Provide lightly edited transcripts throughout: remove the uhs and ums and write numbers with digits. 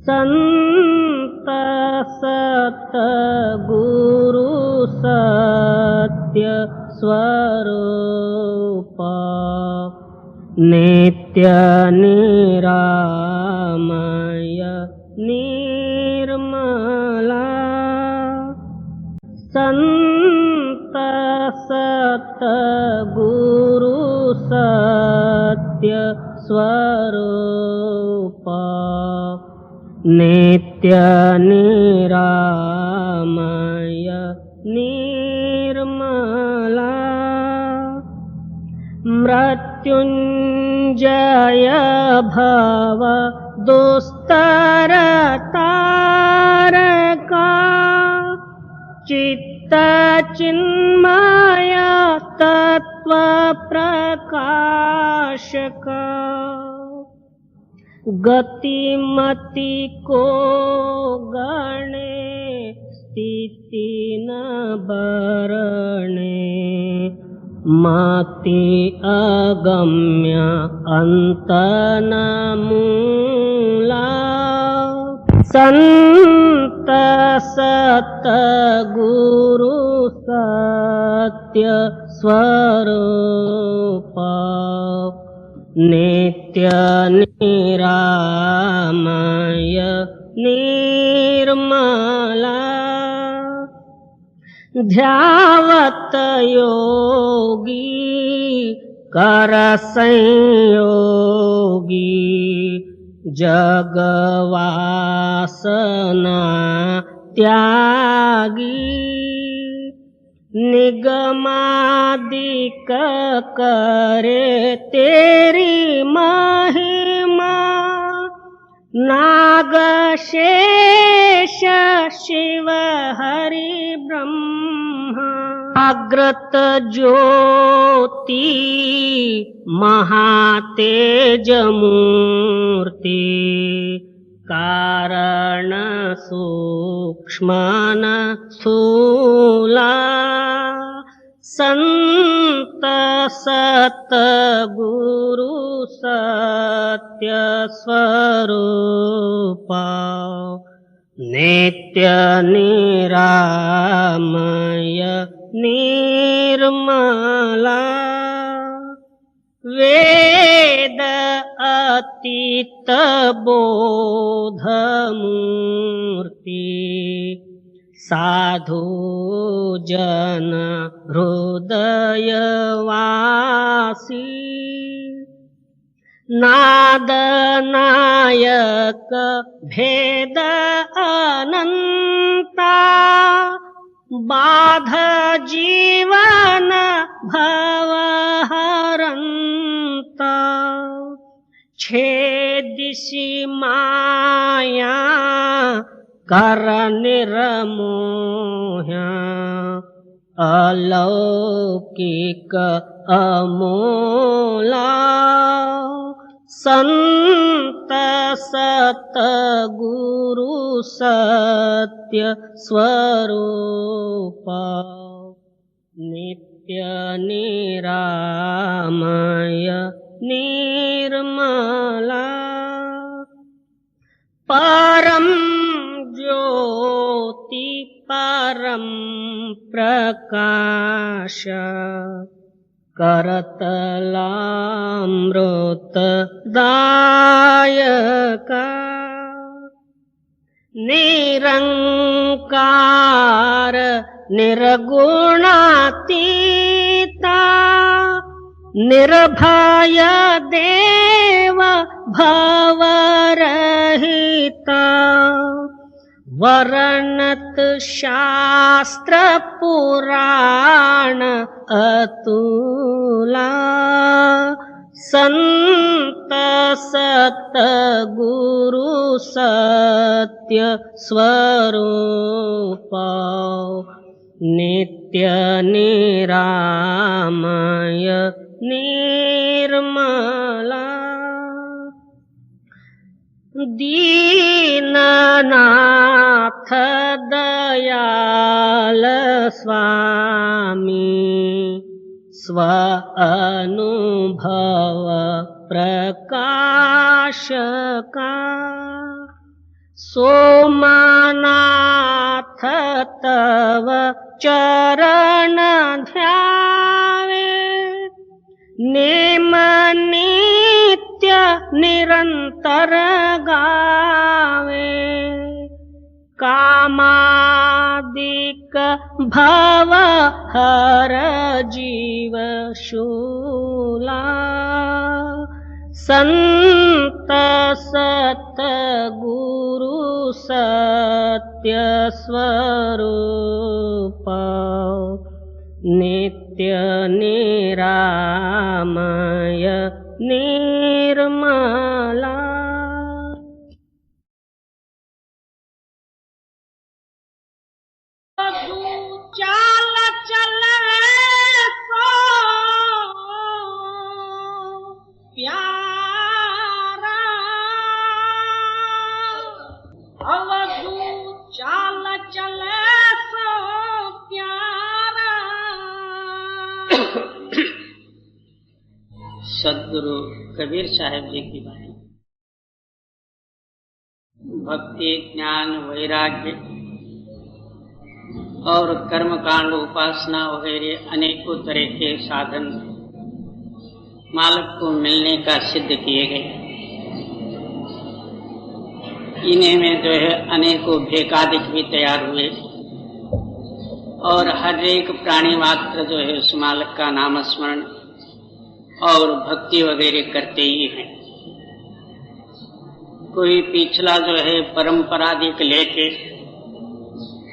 संत सतगुरु सत्य स्वरूप नित्य निरामय निर्मला संत सतगुरु सत्य स्वरूप नित्य निरामय निर्मला मृत्युंजय भव दुस्तर तारका चित्त चिन्मय तत्व प्रकाशका गतिमति को गणे स्थिति न बरणे मति अगम्य अंत न मूला संत सतगुरु सत्य स्वरूप नित्य निरामय निर्मला ध्यावत योगी कर संयोगी जगवासना त्यागी निगमादिक करे तेरी महिमा नाग शेष शिव हरि ब्रह्मा अग्रत ज्योति महातेज मूर्ति कारण सूक्ष्म स्थूला संत सतगुरु सत्य स्वरूप नित्य निरामय निर्मला वेद अतीत बोध मूर्ति साधु जन हृदय वासी नाद नायक भेद अनंता बाध जीवन भव हरंता छेदिसि माया कर निर्मोह्या अलौकिक अमोला संत सतगुरु सत्य स्वरूप नित्य निरामय निर्मला परम ज्योति परम प्रकाश करतलामृत दायका निरंकार निर्गुणातीता निर्भय देव भवरहिता वर्णत शास्त्र पुराण अतुला संत सतगुरु सत्य स्वरूप नित्य निरामय निर्मला दीननाथ दयाल स्वामी स्व अनुभव प्रकाश का सोमनाथ तव चरण ध्यावे नेम नित्य निरंतर गावे कामादिक भव हर जीव शूला संत सत गुरु सत्य स्वरूप नित्य निरामय निर्मला। चाल चले सो प्यारा अवधू चाल चले सो प्यारा। सदगुरु कबीर साहब जी की वाणी। भक्ति, ज्ञान, वैराग्य और कर्मकांड, उपासना वगैरह अनेकों तरह के साधन मालिक को मिलने का सिद्ध किए गए। इन्हीं में जो है अनेकों भेकादिक भी तैयार हुए और हर एक प्राणी मात्र जो है उस मालिक का नाम स्मरण और भक्ति वगैरह करते ही हैं। कोई पिछला जो है परंपरादिक लेके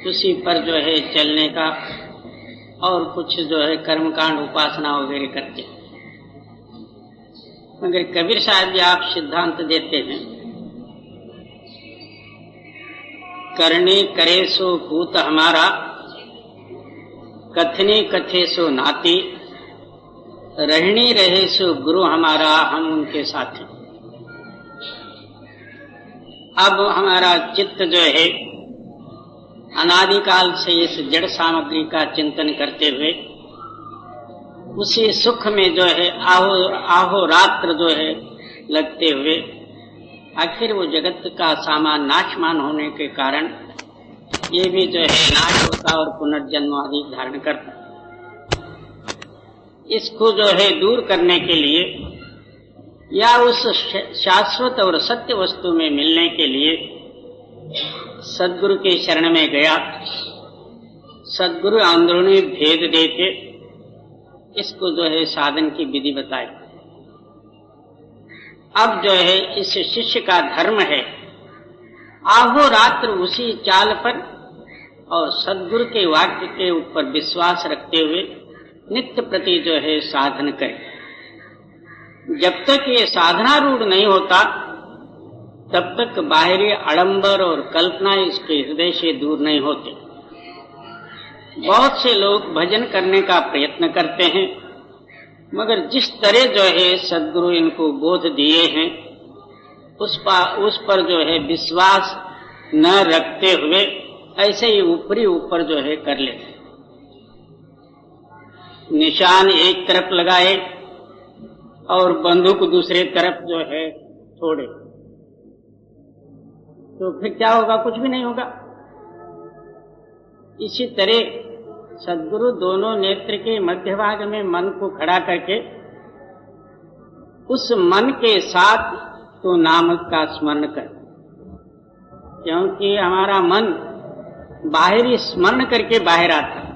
उसी पर जो है चलने का और कुछ जो है कर्मकांड उपासना वगैरह करते हैं। मगर कबीर साहब जी आप सिद्धांत देते हैं, करनी करे सो पूत हमारा, कथनी कथे सो नाती, रहनी रहे सो गुरु हमारा, हम उनके साथी। अब हमारा चित्त जो है अनादिकाल से इस जड़ सामग्री का चिंतन करते हुए उसी सुख में जो है आहो रात्र जो है लगते हुए आखिर वो जगत का सामान नाशमान होने के कारण ये भी जो है नाश होता और पुनर्जन्म आदि धारण करता। इसको जो है दूर करने के लिए या उस शाश्वत और सत्य वस्तु में मिलने के लिए सदगुरु के शरण में गया। सदगुरु आंदोलनी भेद देके इसको जो है साधन की विधि बताई। अब जो है इस शिष्य का धर्म है आहो रात्र उसी चाल पर और सदगुरु के वाक्य के ऊपर विश्वास रखते हुए नित्य प्रति जो है साधन करे। जब तक ये साधना रूढ़ नहीं होता तब तक बाहरी आडंबर और कल्पना इसके हृदय से दूर नहीं होते। बहुत से लोग भजन करने का प्रयत्न करते हैं मगर जिस तरह जो है सदगुरु इनको बोध दिए हैं उस पर जो है विश्वास न रखते हुए ऐसे ही ऊपर जो है कर लेते। निशान एक तरफ लगाए और बंदूक दूसरे तरफ जो है छोड़े तो फिर क्या होगा? कुछ भी नहीं होगा। इसी तरह सदगुरु दोनों नेत्र के मध्य भाग में मन को खड़ा करके उस मन के साथ तो नाम का स्मरण कर, क्योंकि हमारा मन बाहरी स्मरण करके बाहर आता है।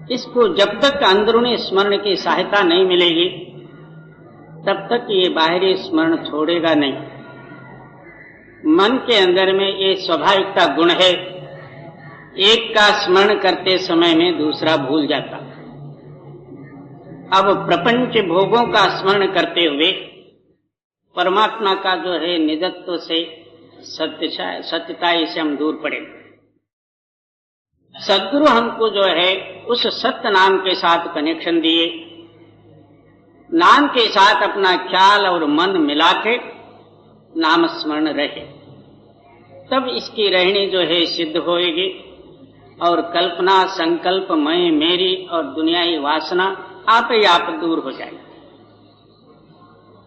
इसको जब तक अंदरूनी स्मरण की सहायता नहीं मिलेगी तब तक ये बाहरी स्मरण छोड़ेगा नहीं। मन के अंदर में ये स्वाभाविकता गुण है, एक का स्मरण करते समय में दूसरा भूल जाता। अब प्रपंच भोगों का स्मरण करते हुए परमात्मा का जो है निजत्व से सत्यताई से हम दूर पड़े। सदगुरु हमको जो है उस सत्य नाम के साथ कनेक्शन दिए, नाम के साथ अपना ख्याल और मन मिला के नाम स्मरण रहे, तब इसकी रहनी जो है सिद्ध होएगी और कल्पना संकल्प मैं मेरी और दुनियाई वासना आप ही आप दूर हो जाएगी।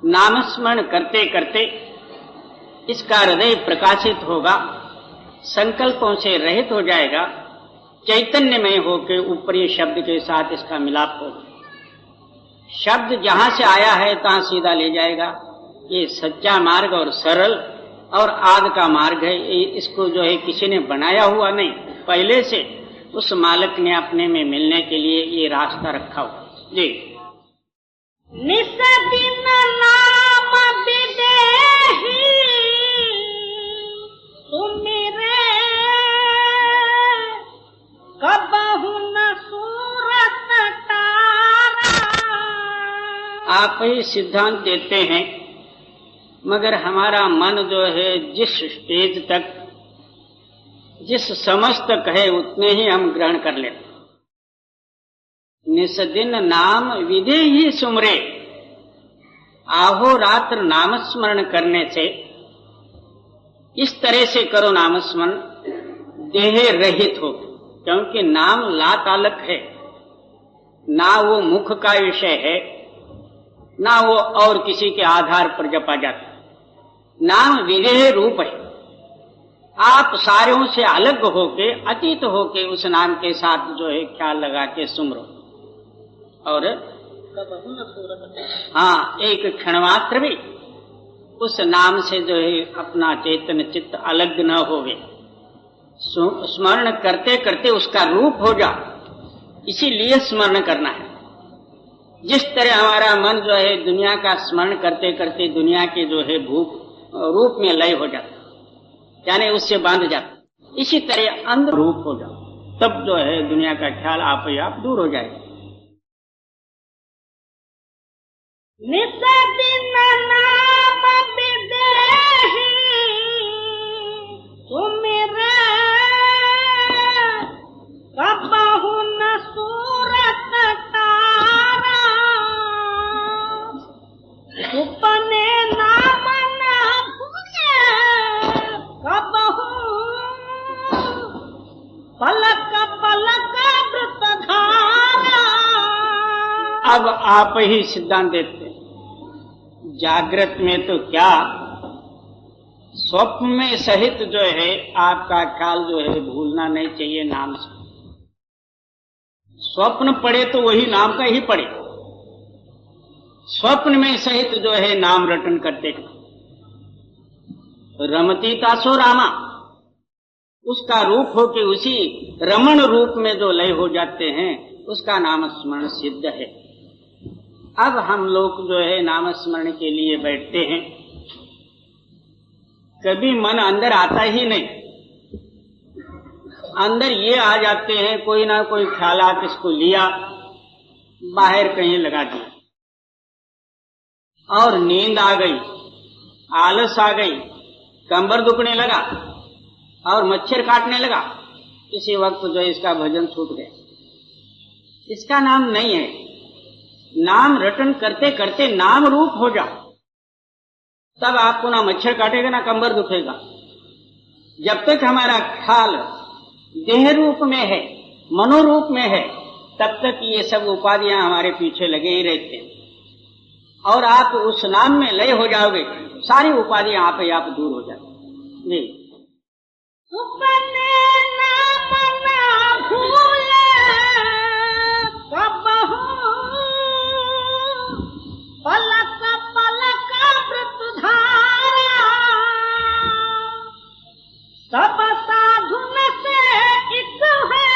नाम स्मरण करते करते इसका हृदय प्रकाशित होगा, संकल्पों से रहित हो जाएगा, चैतन्यमय होकर ऊपरी शब्द के साथ इसका मिलाप होगा। शब्द जहां से आया है तहां सीधा ले जाएगा। ये सच्चा मार्ग और सरल और आद का मार्ग है। इसको जो है किसी ने बनाया हुआ नहीं, पहले से उस मालिक ने अपने में मिलने के लिए ये रास्ता रखा हुआ। जी निस दिन नाम विदेही सुमिरे कबहु न सूरत तारा। आप ही सिद्धांत देते हैं, मगर हमारा मन जो है जिस स्टेज तक, जिस समझ तक है उतने ही हम ग्रहण कर लेते। निस दिन नाम विधि ही सुमरे, आहो रात्र नाम स्मरण करने से, इस तरह से करो नाम स्मरण, देह रहित हो, क्योंकि नाम लातालक है, ना वो मुख का विषय है, ना वो और किसी के आधार पर जपा जाता। नाम विदेह रूप है। आप सारों से अलग होके, अतीत होके उस नाम के साथ जो है ख्याल लगा के सुमरो। और हाँ, एक क्षण मात्र भी उस नाम से जो है अपना चेतन चित्त अलग न होवे, स्मरण करते करते उसका रूप हो जा, इसीलिए स्मरण करना है। जिस तरह हमारा मन जो है दुनिया का स्मरण करते करते दुनिया के जो है भूख रूप में लय हो जाता, यानी उससे बांध जाता, इसी तरह अंदर रूप हो जाओ, तब जो है दुनिया का ख्याल आप ही आप दूर हो जाएगा। निस दिन नाम विदेही सुमिरे कबहु न सूरत तारा। सुपने नाम न भूले कबहु पलक पलक वृतधारा। अब आप ही सिद्धांत देते, जागृत में तो क्या, स्वप्न में सहित जो है आपका ख्याल जो है भूलना नहीं चाहिए नाम से। स्वप्न पड़े तो वही नाम का ही पड़े, स्वप्न में सहित जो है नाम रटन करते। रमती तासो रामा, उसका रूप हो के उसी रमण रूप में जो लय हो जाते हैं, उसका नाम स्मरण सिद्ध है। अब हम लोग जो है नाम स्मरण के लिए बैठते हैं, कभी मन अंदर आता ही नहीं, अंदर ये आ जाते हैं कोई ना कोई ख्यालात, इसको लिया बाहर कहीं लगा दिया, और नींद आ गई, आलस आ गई, कंबर दुखने लगा और मच्छर काटने लगा, इसी वक्त जो है इसका भजन छूट गया। इसका नाम नहीं है। नाम रटन करते करते नाम रूप हो जाओ, तब आपको ना मच्छर काटेगा ना कंबर दुखेगा। जब तक हमारा ख्याल देह रूप में है, मनोरूप में है, तब तक ये सब उपाधियां हमारे पीछे लगे ही रहते हैं। और आप उस नाम में लय हो जाओगे, सारी उपाधियां आप ही आप दूर हो जाएंगी। जी सुपने नाम न भूले कबहु पलक पलक वृतधारा। सब साधुन से एक है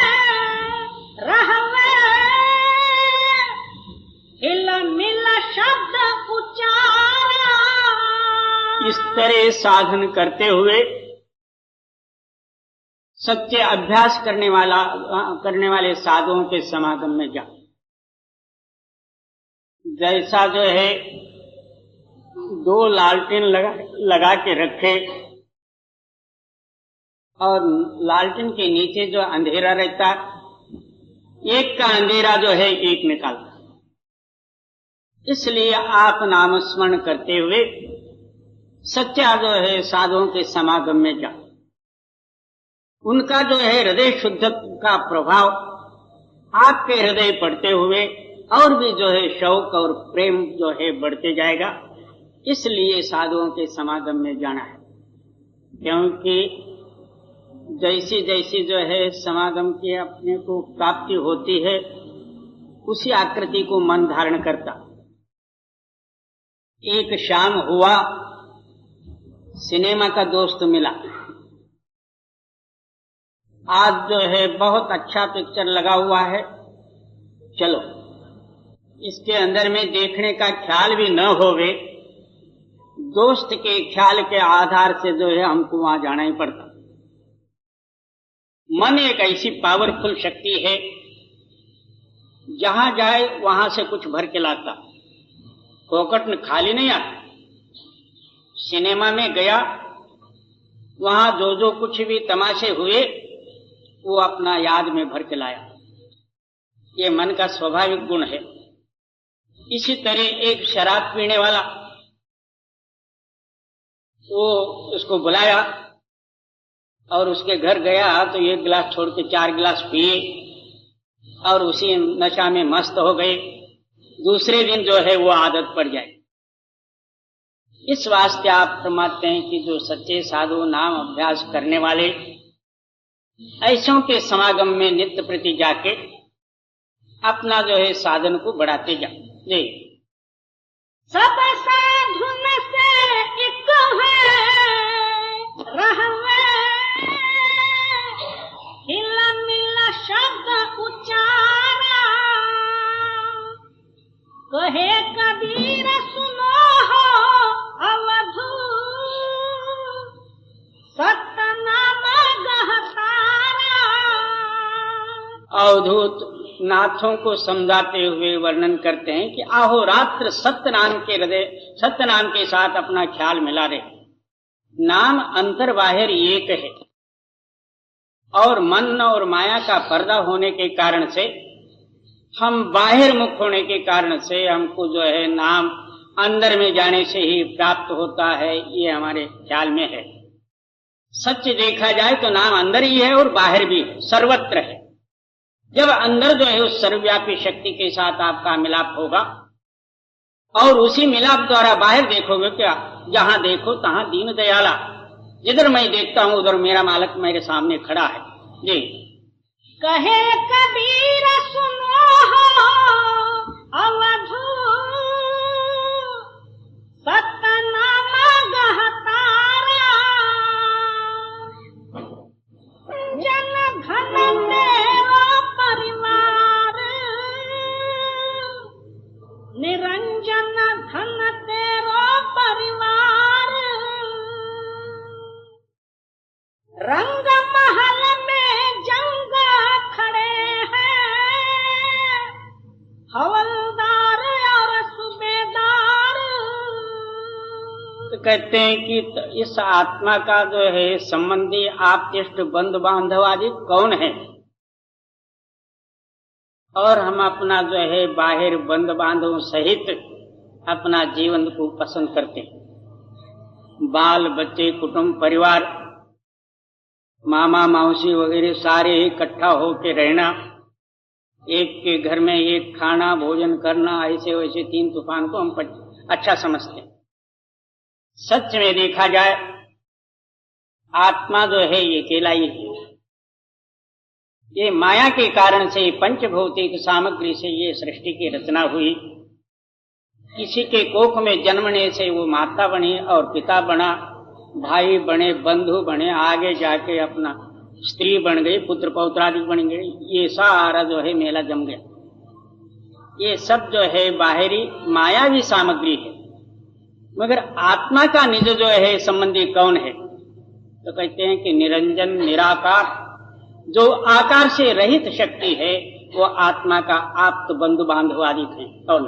रहवे हिल मिल शब्द उचारा। इस तरह साधन करते हुए सच्चे अभ्यास करने वाले साधुओं के समागम में जा। जैसा जो है दो लालटेन लगा के रखे और लालटेन के नीचे जो अंधेरा रहता, एक का अंधेरा जो है एक निकालता। इसलिए आप नाम स्मरण करते हुए सच्चा जो है साधुओं के समागम में जा। उनका जो है हृदय शुद्ध का प्रभाव आपके हृदय पड़ते हुए और भी जो है शौक और प्रेम जो है बढ़ते जाएगा। इसलिए साधुओं के समागम में जाना है। क्योंकि जैसी जैसी जो है समागम की अपने को प्राप्ति होती है उसी आकृति को मन धारण करता। एक शाम हुआ, सिनेमा का दोस्त मिला, आज जो है बहुत अच्छा पिक्चर लगा हुआ है, चलो। इसके अंदर में देखने का ख्याल भी न होवे, दोस्त के ख्याल के आधार से जो है हमको वहां जाना ही पड़ता। मन एक ऐसी पावरफुल शक्ति है, जहां जाए वहां से कुछ भर के लाता, फोकट में खाली नहीं आता। सिनेमा में गया, वहां जो जो कुछ भी तमाशे हुए वो अपना याद में भर के लाया। ये मन का स्वाभाविक गुण है। इसी तरह एक शराब पीने वाला, वो उसको बुलाया और उसके घर गया तो एक गिलास छोड़ के 4 गिलास पिए और उसी नशा में मस्त हो गए। दूसरे दिन जो है वो आदत पड़ जाए। इस वास्ते आप फरमाते हैं कि जो सच्चे साधु नाम अभ्यास करने वाले ऐसों के समागम में नित्य प्रति जाके अपना जो है साधन को बढ़ाते जाए। जी, सब साधुन से एक है रहवे, हिला मिला शब्द उच्चारा, कहे कबीर सुनो हो अवधू, सतनाम गहतारा। अवधूत नाथों को समझाते हुए वर्णन करते हैं कि अहोरात्र सत्य नाम के साथ अपना ख्याल मिला रहे। नाम अंतर बाहिर एक है और मन और माया का पर्दा होने के कारण से, हम बाहिर मुख होने के कारण से हमको जो है नाम अंदर में जाने से ही प्राप्त होता है, ये हमारे ख्याल में है। सच देखा जाए तो नाम अंदर ही है और बाहर भी है, सर्वत्र है। जब अंदर जो है उस सर्वव्यापी शक्ति के साथ आपका मिलाप होगा और उसी मिलाप द्वारा बाहर देखोगे क्या, जहां देखो तहां दीन दयाला, जिधर मैं देखता हूं उधर मेरा मालिक मेरे सामने खड़ा है। जी, कहे कबीर सुनो हो अवधू, सतनाम गहतारा, जन धन तेरो परिवार, निरंजन धन तेरो परिवार, रंग महल में जंग खड़े हैं, हवलदार और सूबेदार। तो कहते हैं कि इस आत्मा का जो है संबंधी आप्तिष्ट बंधु बांधव आदि कौन है, और हम अपना जो है बाहर बंधु बांधवों सहित अपना जीवन को पसंद करते हैं। बाल बच्चे, कुटुंब, परिवार, मामा मौसी वगैरह सारे इकट्ठा होकर रहना, एक के घर में एक खाना भोजन करना, ऐसे वैसे 3 तूफान को हम अच्छा समझते हैं। सच में देखा जाए आत्मा जो है ये अकेला ही है। ये माया के कारण से, पंचभौतिक सामग्री से ये सृष्टि की रचना हुई। किसी के कोख में जन्मने से वो माता बनी और पिता बना, भाई बने, बंधु बने, आगे जाके अपना स्त्री बन गई, पुत्र पौत्रादि बन गई। ये सारा जो है मेला जम गया। ये सब जो है बाहरी मायावी सामग्री है, मगर आत्मा का निज जो है संबंधी कौन है? तो कहते हैं कि निरंजन निराकार, जो आकार से रहित शक्ति है, वो आत्मा का आप्त बंधु बांधव आदि है। कौन?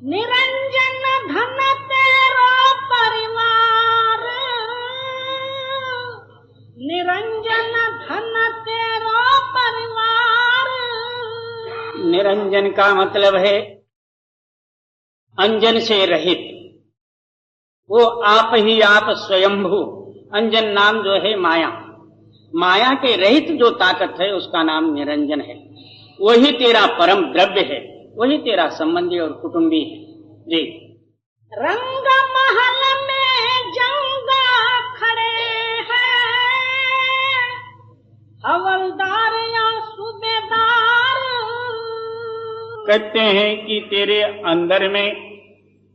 निरंजन धन तेरो परिवार, निरंजन धन तेरो परिवार। निरंजन का मतलब है अंजन से रहित, वो आप ही आप स्वयंभू। अंजन नाम जो है माया, माया के रहित जो ताकत है उसका नाम निरंजन है। वही तेरा परम द्रव्य है, वही तेरा संबंधी और कुटुंबी है। जी, रंग महल में जंग कहते हैं कि तेरे अंदर में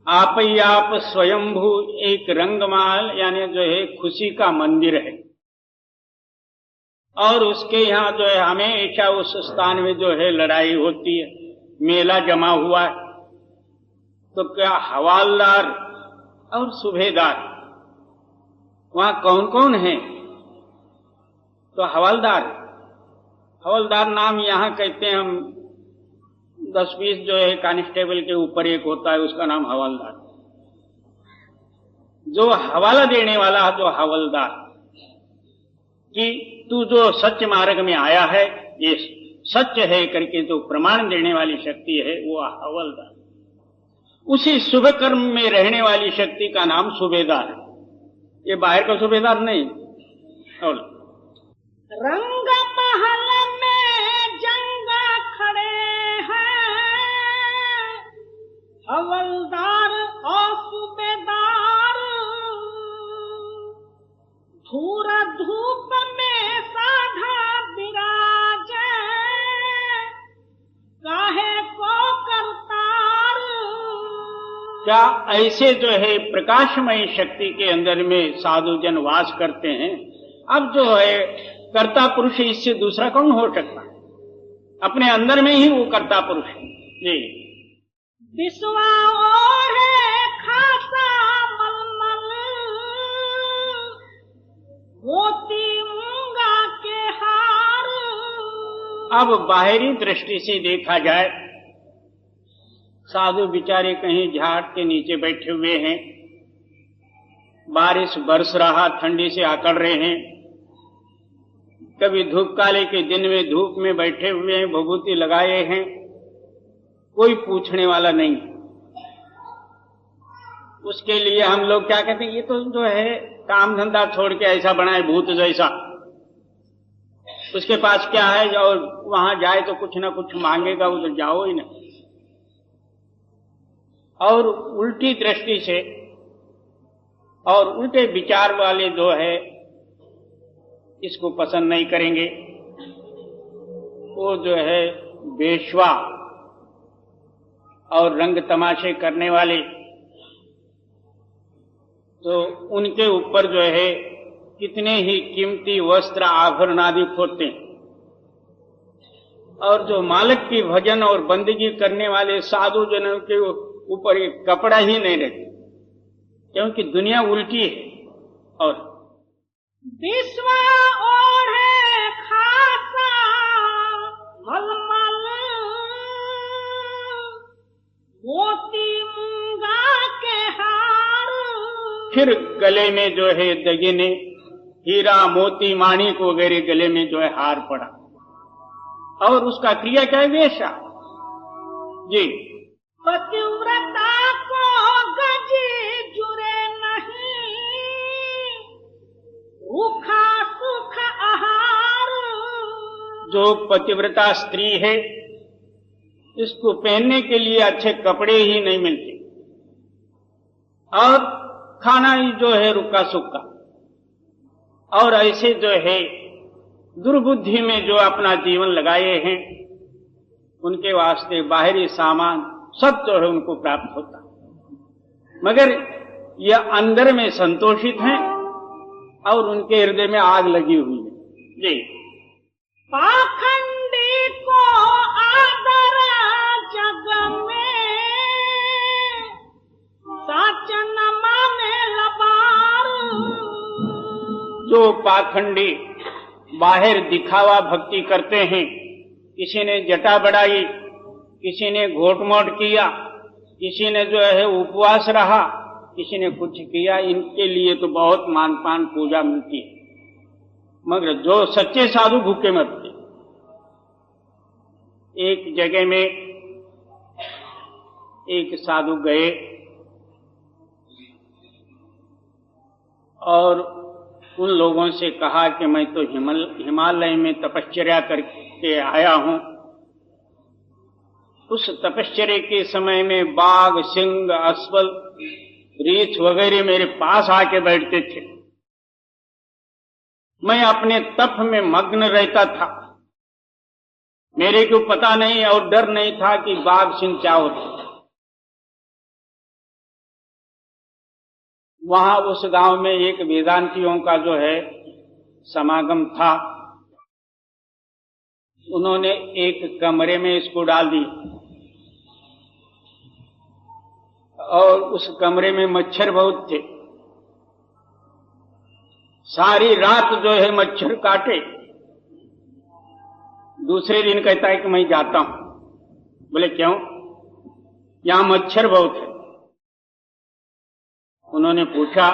आप ही आप स्वयंभू एक रंगमाल यानी जो है खुशी का मंदिर है, और उसके यहाँ जो है हमेशा उस स्थान में जो है लड़ाई होती है, मेला जमा हुआ है। तो क्या हवालदार और सूबेदार वहां कौन कौन है? तो हवलदार नाम यहाँ कहते हैं हम 10-20 जो है कांस्टेबल के ऊपर एक होता है, उसका नाम हवलदार। जो हवाला देने वाला है, जो हवलदार कि तू जो सच्च मार्ग में आया है ये सच है करके जो प्रमाण देने वाली शक्ति है वो हवलदार। उसी शुभ कर्म में रहने वाली शक्ति का नाम सूबेदार है, ये बाहर का सूबेदार नहीं। और रंग महल में जंगा खड़े हैं, हवलदार और सूबेदार, धूर धूप में साधा विराजे, काहे को करतार। क्या ऐसे जो है प्रकाशमय शक्ति के अंदर में साधु जन वास करते हैं? अब जो है कर्ता पुरुष, इससे दूसरा कौन हो सकता है? अपने अंदर में ही वो कर्ता पुरुष है जी। विश्वा और है खासा मलमल, मोती मूंगा के हार। अब बाहरी दृष्टि से देखा जाए, साधु बेचारे कहीं झाड़ के नीचे बैठे हुए हैं, बारिश बरस रहा, ठंडी से आकड़ रहे हैं, कभी धूप काले के दिन में धूप में बैठे हुए हैं, भभूति लगाए हैं, कोई पूछने वाला नहीं। उसके लिए हम लोग क्या कहते हैं, ये तो जो है काम धंधा छोड़ के ऐसा बना है भूत जैसा, उसके पास क्या है, और वहां जाए तो कुछ ना कुछ मांगेगा, उधर जाओ ही नहीं। और उल्टी दृष्टि से और उल्टे विचार वाले जो है इसको पसंद नहीं करेंगे। वो जो है बेश्वा और रंग तमाशे करने वाले, तो उनके ऊपर जो है कितने ही कीमती वस्त्र आभरण आदि होते हैं, और जो मालिक की भजन और बंदगी करने वाले साधु जनों के ऊपर एक कपड़ा ही नहीं रहता, क्योंकि दुनिया उल्टी है। और विश्वा और है खासा मलमल, मोती मूंगा के हार। फिर गले में जो है दगीने, हीरा मोती माणिक वगैरह गले में जो है हार पड़ा, और उसका क्रिया क्या है? वेश्या जी। पतिव्रता को गजी जुरे नहीं, भूखा सुख आहार। जो पतिव्रता स्त्री है, इसको पहनने के लिए अच्छे कपड़े ही नहीं मिलते, और खाना ही जो है रुक्का सुक्का, और ऐसे जो है दुर्बुद्धि में जो अपना जीवन लगाए हैं, उनके वास्ते बाहरी सामान सब जो है उनको प्राप्त होता, मगर यह अंदर में संतोषित हैं और उनके हृदय में आग लगी हुई है जी। पाखंडी को आदर जग में, साच न माने लबार। जो पाखंडी बाहर दिखावा भक्ति करते हैं, किसी ने जटा बढ़ाई, किसी ने घोटमोट किया, किसी ने जो है उपवास रहा, किसी ने कुछ किया, इनके लिए तो बहुत मानपान पूजा मिलती है, मगर जो सच्चे साधु भूखे मरते। एक जगह में एक साधु गए और उन लोगों से कहा कि मैं तो हिमालय में तपश्चर्या करके आया हूं। उस तपश्चर्या के समय में बाघ, सिंह, अस्वल, रीछ वगैरह मेरे पास आके बैठते थे। मैं अपने तप में मग्न रहता था, मेरे को पता नहीं और डर नहीं था कि बाघ सिंह क्या होता। वहां उस गांव में एक वेदांतियों का जो है समागम था। उन्होंने एक कमरे में इसको डाल दी और उस कमरे में मच्छर बहुत थे। सारी रात जो है मच्छर काटे। दूसरे दिन कहता है कि मैं जाता हूं। बोले क्यों? यहां मच्छर बहुत है। उन्होंने पूछा,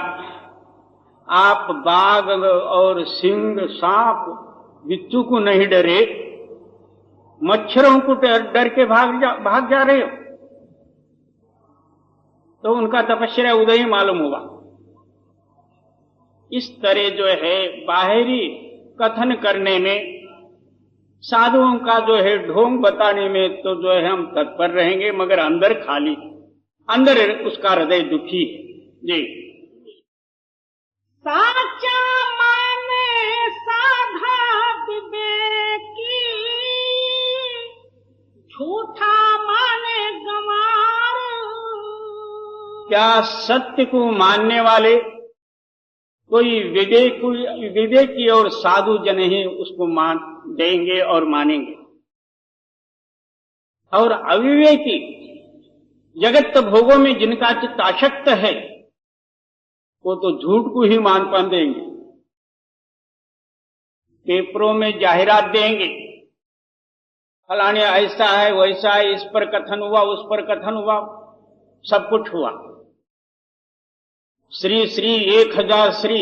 आप बाघ और सिंह सांप बिच्छू को नहीं डरे, मच्छरों को डर के भाग जा रहे हो? तो उनका तपस्या उदय ही मालूम हुआ। इस तरह जो है बाहरी कथन करने में, साधुओं का जो है ढोंग बताने में तो जो है हम तत्पर रहेंगे, मगर अंदर खाली, अंदर उसका हृदय दुखी है। जी, साचा माने साधा विवेकी, झूठा माने गंवार। क्या सत्य को मानने वाले कोई विवेकी और साधु जन ही उसको मान देंगे और मानेंगे, और अविवेकी जगत भोगों में जिनका चित्त आसक्त है वो तो झूठ को ही मान पान देंगे। पेपरों में जाहिरात देंगे, फलाने ऐसा है वैसा है, इस पर कथन हुआ उस पर कथन हुआ, सब कुछ हुआ। श्री श्री 1000 श्री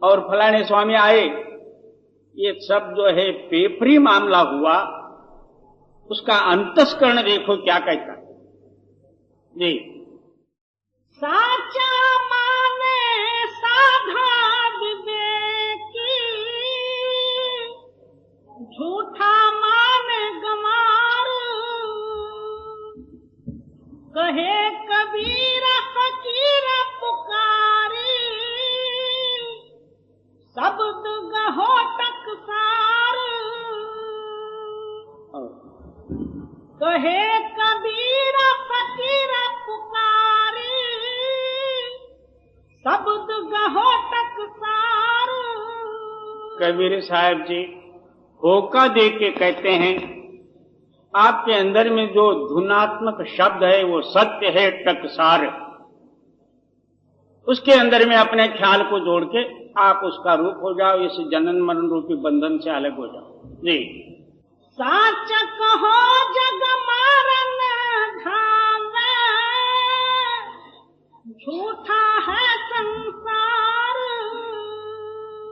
और फलाने स्वामी आए, ये सब जो है पेपरी मामला हुआ। उसका अंतस्करण देखो क्या कहता है। जी, साचा माने साधा विवेकी, झूठा माने गंवार। कहे कबीर फकीर पुकारी, शब्द गहो टकसार। कहे कबीर फकीर पुकारी, शब्द गहो टकसार। कबीर साहब जी होका दे के कहते हैं, आपके अंदर में जो धुनात्मक शब्द है वो सत्य है, टकसार। उसके अंदर में अपने ख्याल को जोड़ के आप उसका रूप हो जाओ, इस जनन मरण रूपी बंधन से अलग हो जाओ। जी, साच कहो जग मारन धावे, झूठा है संसार।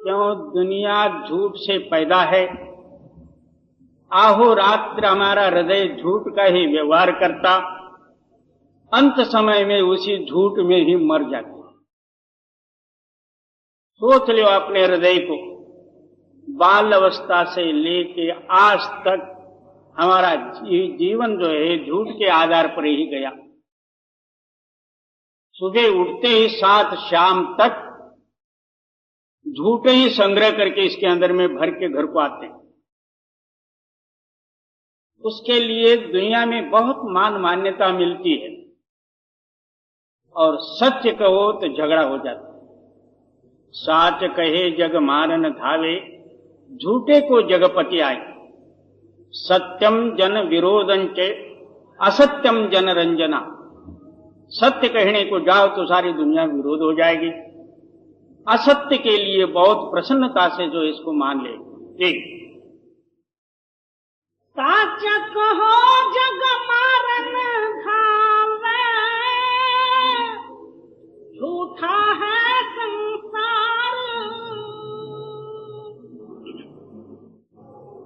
क्यों दुनिया झूठ से पैदा है। आहो रात्र हमारा हृदय झूठ का ही व्यवहार करता, अंत समय में उसी झूठ में ही मर जाता। सोच लो अपने हृदय को, बाल अवस्था से लेके आज तक हमारा जीवन जो है झूठ के आधार पर ही गया। सुबह उठते ही साथ शाम तक झूठे ही संग्रह करके इसके अंदर में भर के घर को आते हैं। उसके लिए दुनिया में बहुत मान मान्यता मिलती है, और सत्य कहो तो झगड़ा हो जाता है। साच कहे जग मारन धावे, झूठे को जगपति आए। सत्यम जन विरोधंचे, असत्यम जन रंजना। सत्य कहने को जाओ तो सारी दुनिया विरोध हो जाएगी। असत्य के लिए बहुत प्रसन्नता से जो इसको मान ले। ठीक, साच कहो जग मारन धावे, झूठा है संसार।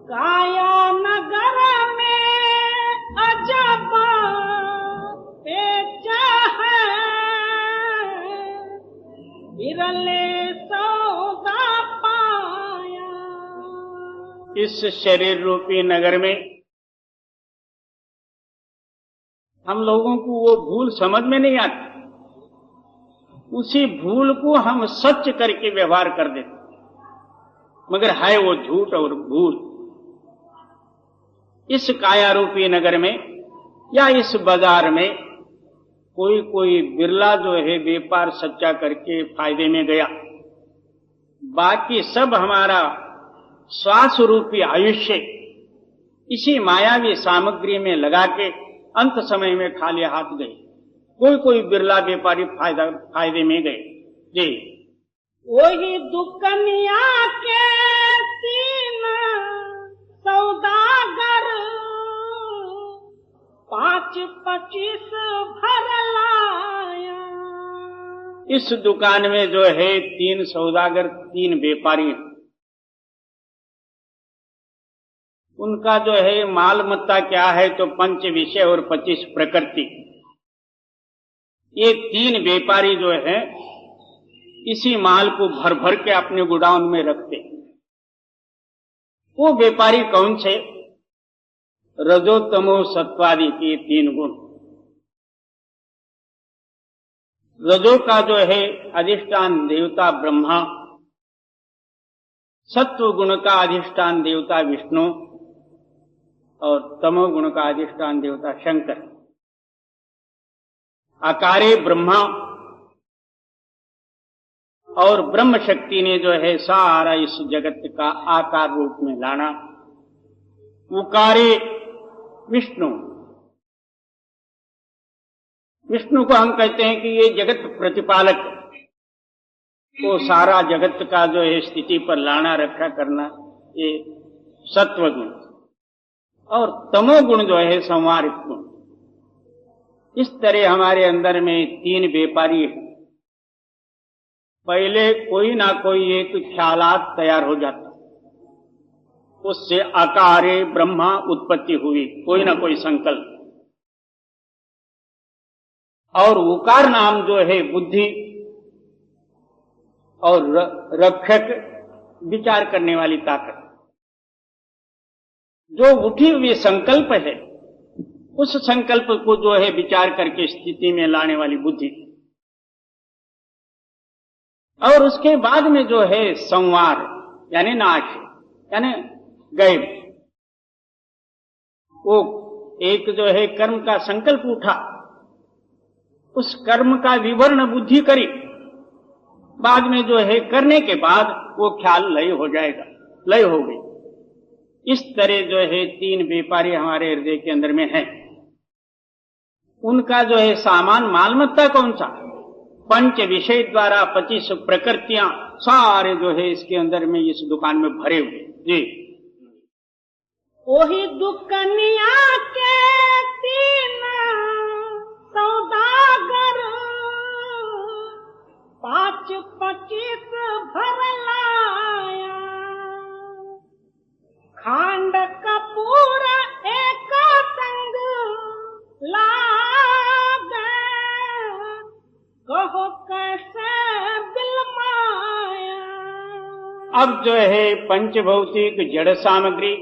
काया नगर में अजब पेच है, विरले सौदा पाया। इस शरीर रूपी नगर में हम लोगों को वो भूल समझ में नहीं आती। उसी भूल को हम सच करके व्यवहार कर देते, मगर है वो झूठ और भूल। इस काया रूपी नगर में या इस बाजार में कोई बिरला जो है व्यापार सच्चा करके फायदे में गया, बाकी सब हमारा श्वास रूपी आयुष्य इसी मायावी सामग्री में लगा के अंत समय में खाली हाथ गए। कोई बिरला व्यापारी फायदे में गए। जी, वही दुकनिया के 3 सौदागर 5-25 भर लाया। इस दुकान में जो है 3 सौदागर 3 व्यापारी, उनका जो है मालमत्ता क्या है तो 5 विषय और 25 प्रकृति। ये 3 व्यापारी जो है इसी माल को भर भर के अपने गोडाउन में रखते। वो व्यापारी कौन से? रजो तमो सत्वादि के 3 गुण। रजो का जो है अधिष्ठान देवता ब्रह्मा, सत्व गुण का अधिष्ठान देवता विष्णु और तमो गुण का अधिष्ठान देवता शंकर। आकारे ब्रह्मा और ब्रह्म शक्ति ने जो है सारा इस जगत का आकार रूप में लाना। उकारे विष्णु, विष्णु को हम कहते हैं कि ये जगत प्रतिपालक, वो सारा जगत का जो है स्थिति पर लाना रखा करना, ये सत्व गुण। और तमो गुण जो है संवारित गुण। इस तरह हमारे अंदर में 3 व्यापारी हैं। पहले कोई ना कोई एक ख्यालात तैयार हो जाता, उससे आकारे ब्रह्मा उत्पत्ति हुई, कोई ना कोई संकल्प। और उकार नाम जो है बुद्धि और रक्षक, विचार करने वाली ताकत। जो उठी हुई संकल्प है, उस संकल्प को जो है विचार करके स्थिति में लाने वाली बुद्धि। और उसके बाद में जो है संवार यानी नाश यानी गैब। वो एक जो है कर्म का संकल्प उठा, उस कर्म का विवरण बुद्धि करी, बाद में जो है करने के बाद वो ख्याल लय हो जाएगा, लय हो गई। इस तरह जो है 3 व्यापारी हमारे हृदय के अंदर में है। उनका जो है सामान मालमत्ता कौन सा? 5 विषय द्वारा 25 प्रकृतियां सारे जो है इसके अंदर में इस दुकान में भरे हुए। जी, वही दुकनिया के 3 सौदागर 5-25 भर लाया। खांड कपूर एक संग लागे, कहो कैसे बिलमाया। अब जो है पंचभौतिक जड़ सामग्री,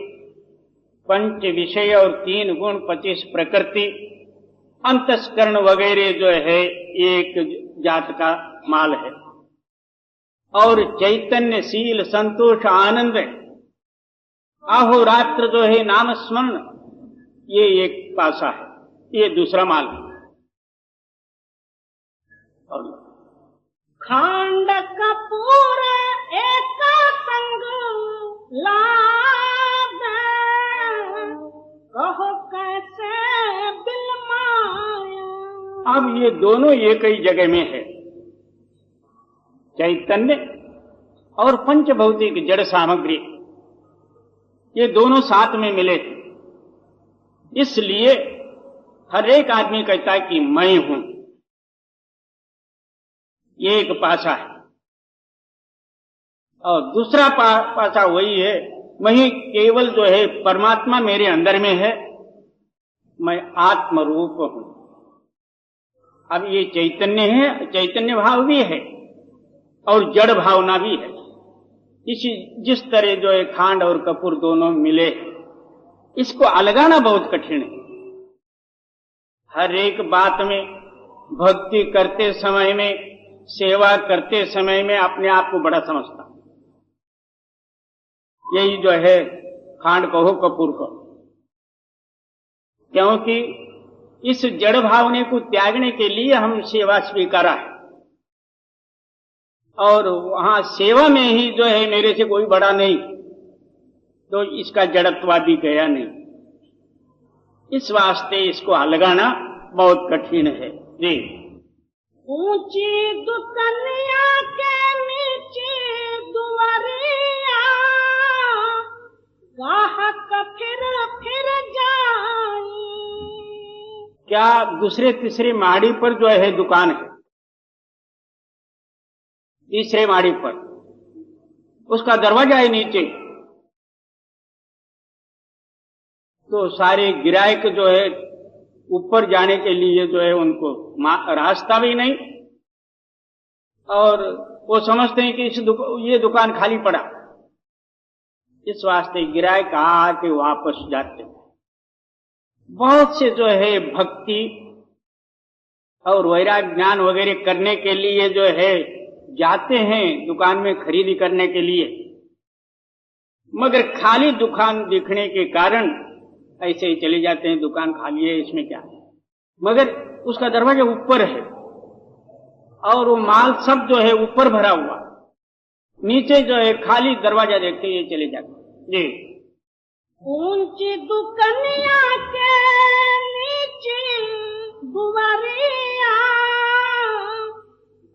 5 विषय और 3 गुण 25 प्रकृति, अंतस्करण वगैरह जो है एक जात का माल है। और चैतन्य शील संतोष आनंद अहोरात्र जो है नाम स्मरण, ये एक पासा है, ये दूसरा माल है। और खांड कपूर एक संग लागे, कहो कैसे बिलमाया। अब ये दोनों एक ही जगह में है, चैतन्य और पंचभौतिक जड़ सामग्री, ये दोनों साथ में मिले थे। इसलिए हर एक आदमी कहता है कि मैं हूं, ये एक पासा है। और दूसरा पासा वही है, मैं केवल जो है परमात्मा मेरे अंदर में है, मैं आत्म रूप हूं। अब ये चैतन्य है, चैतन्य भाव भी है और जड़ भावना भी है। इसी जिस तरह जो है खांड और कपूर दोनों मिले, इसको अलगाना बहुत कठिन है। हर एक बात में, भक्ति करते समय में, सेवा करते समय में अपने आप को बड़ा समझता। यही जो है खांड कहो कपूर कहो। क्योंकि इस जड़ भावने को त्यागने के लिए हम सेवा स्वीकारा है, और वहां सेवा में ही जो है मेरे से कोई बड़ा नहीं, तो इसका जड़त्वादी गया नहीं। इस वास्ते इसको अलगाना बहुत कठिन है। जी। ऊंची दुकनिया के नीचे दुआरिया, गाहक फिर जाए। क्या दूसरे तीसरे माड़ी पर जो है दुकान है, तीसरे माड़ी पर उसका दरवाजा है नीचे, तो सारे गिरायक जो है ऊपर जाने के लिए जो है उनको रास्ता भी नहीं, और वो समझते हैं कि ये दुकान खाली पड़ा। इस वास्ते गिरायक आके वापस जाते हैं। बहुत से जो है भक्ति और वैराग ज्ञान वगैरह करने के लिए जो है जाते हैं दुकान में खरीदी करने के लिए, मगर खाली दुकान दिखने के कारण ऐसे ही चले जाते हैं। दुकान खाली है, इसमें क्या है, मगर उसका दरवाजा ऊपर है और वो माल सब जो है ऊपर भरा हुआ, नीचे जो है खाली दरवाजा देखते ये चले जाते। जी। ऊंची दुकनिया के नीचे दुआरिया,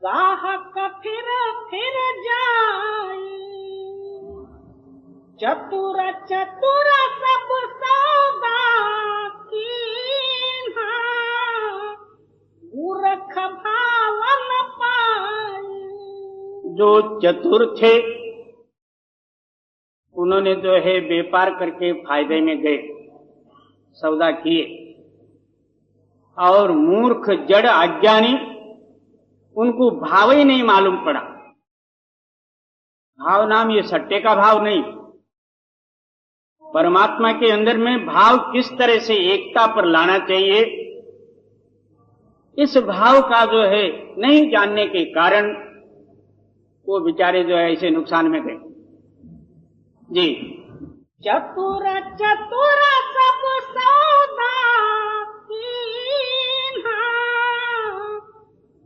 गाहक फिर जाए। चतुर चतुर सब सौदा कीन्हा, मूर्ख भावन पाए। जो चतुर थे उन्होंने जो है व्यापार करके फायदे में गए, सौदा किए, और मूर्ख जड़ अज्ञानी उनको भाव ही नहीं मालूम पड़ा। भाव नाम ये सट्टे का भाव नहीं, परमात्मा के अंदर में भाव किस तरह से एकता पर लाना चाहिए, इस भाव का जो है नहीं जानने के कारण वो बेचारे जो है ऐसे नुकसान में गए। जी। चतुर चतुर सब सौदा कीन्हा,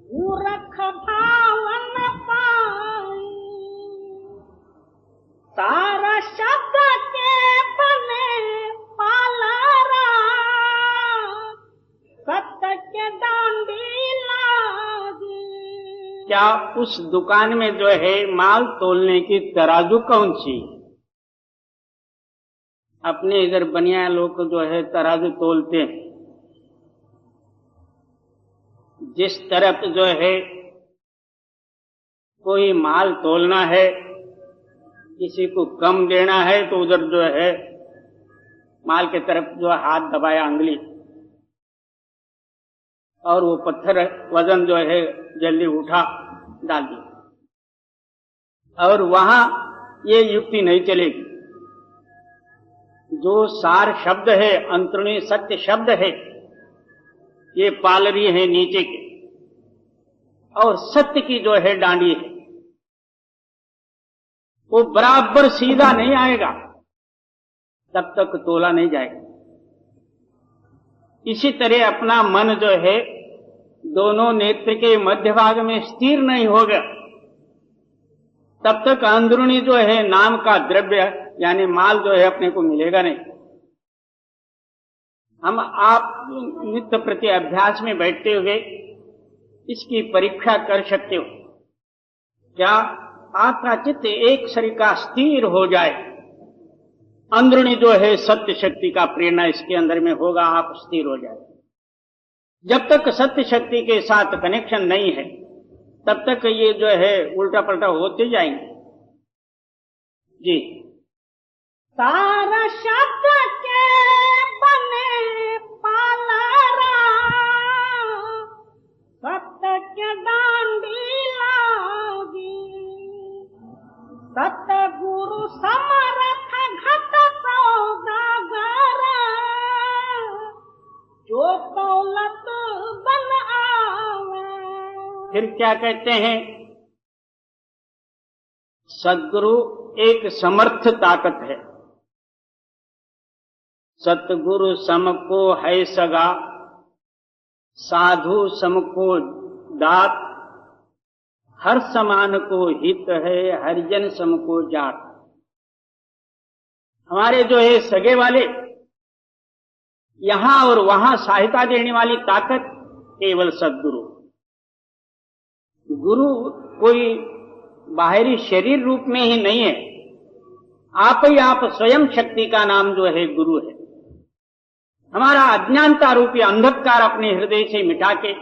मूर्ख भावन पाए। सारा शब्द के बने पालरा, सत्य के डांडी लागे। क्या उस दुकान में जो है माल तोलने की तराजू कौन सी? अपने इधर बनिया लोग जो है तराजू तोलते हैं। जिस तरफ जो है कोई माल तोलना है, किसी को कम देना है, तो उधर जो है माल के तरफ जो हाथ दबाया अंगली, और वो पत्थर वजन जो है जल्दी उठा डाल दिया। और वहां ये युक्ति नहीं चलेगी। जो सार शब्द है, अंतर्णी सत्य शब्द है, ये पालरी है नीचे के, और सत्य की जो है डांडी है, वो बराबर सीधा नहीं आएगा, तब तक तोला नहीं जाएगा। इसी तरह अपना मन जो है दोनों नेत्र के मध्य भाग में स्थिर नहीं होगा, तब तक अंदरूनी जो है नाम का द्रव्य यानी माल जो है अपने को मिलेगा नहीं। हम आप नित्य प्रति अभ्यास में बैठते हुए इसकी परीक्षा कर सकते हो। क्या आपका चित्त एक सरीका स्थिर हो जाए, अंदरूनी जो है सत्य शक्ति का प्रेरणा इसके अंदर में होगा, आप स्थिर हो जाए। जब तक सत्य शक्ति के साथ कनेक्शन नहीं है, तब तक ये जो है उल्टा पलटा होते जाएंगे। जी। सारा शब्द के बने पालरा, सत्य के डांडी लागी। सतगुरु समर्थ घट सौदागर, जो दौलत बन आवे। फिर क्या कहते हैं? सद्गुरु एक समर्थ ताकत है, सतगुरु समको है सगा, साधु समको दात, हर समान को हित है, हरिजन समको जात। हमारे जो है सगे वाले, यहां और वहां सहायता देने वाली ताकत केवल सद्गुरु। गुरु कोई बाहरी शरीर रूप में ही नहीं है, आप ही आप स्वयं शक्ति का नाम जो है गुरु है। हमारा अज्ञानता रूपी अंधकार अपने हृदय से मिटा के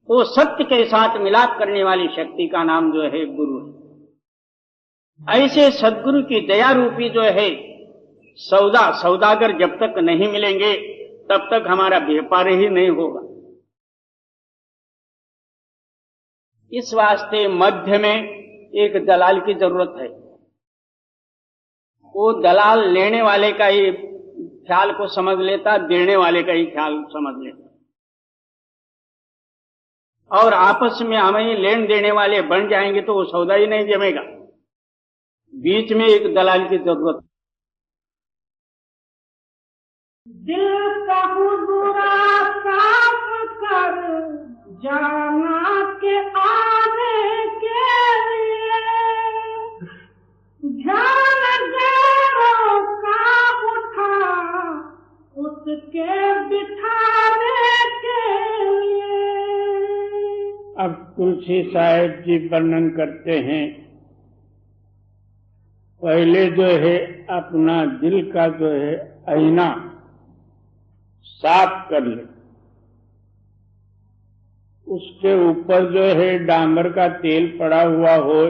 वो सत्य के साथ मिलाप करने वाली शक्ति का नाम जो है गुरु है। ऐसे सद्गुरु की दया रूपी जो है सौदागर जब तक नहीं मिलेंगे तब तक हमारा व्यापार ही नहीं होगा। इस वास्ते मध्य में एक दलाल की जरूरत है। वो दलाल लेने वाले का ही ख्याल को समझ लेता, देने वाले का ही ख्याल समझ लेता, और आपस में हमें लेन देने वाले बन जाएंगे तो वो सौदा ही नहीं जमेगा। बीच में एक दलाल की जरूरत। दिल का हुजूरा साफ कर जाना के आने के लिए, ध्यान गैरों का उठा उसके बिठाने के लिए। अब तुलसी साहिब जी वर्णन करते हैं, पहले जो है अपना दिल का जो है आईना साफ कर ले, उसके ऊपर जो है डामर का तेल पड़ा हुआ हो,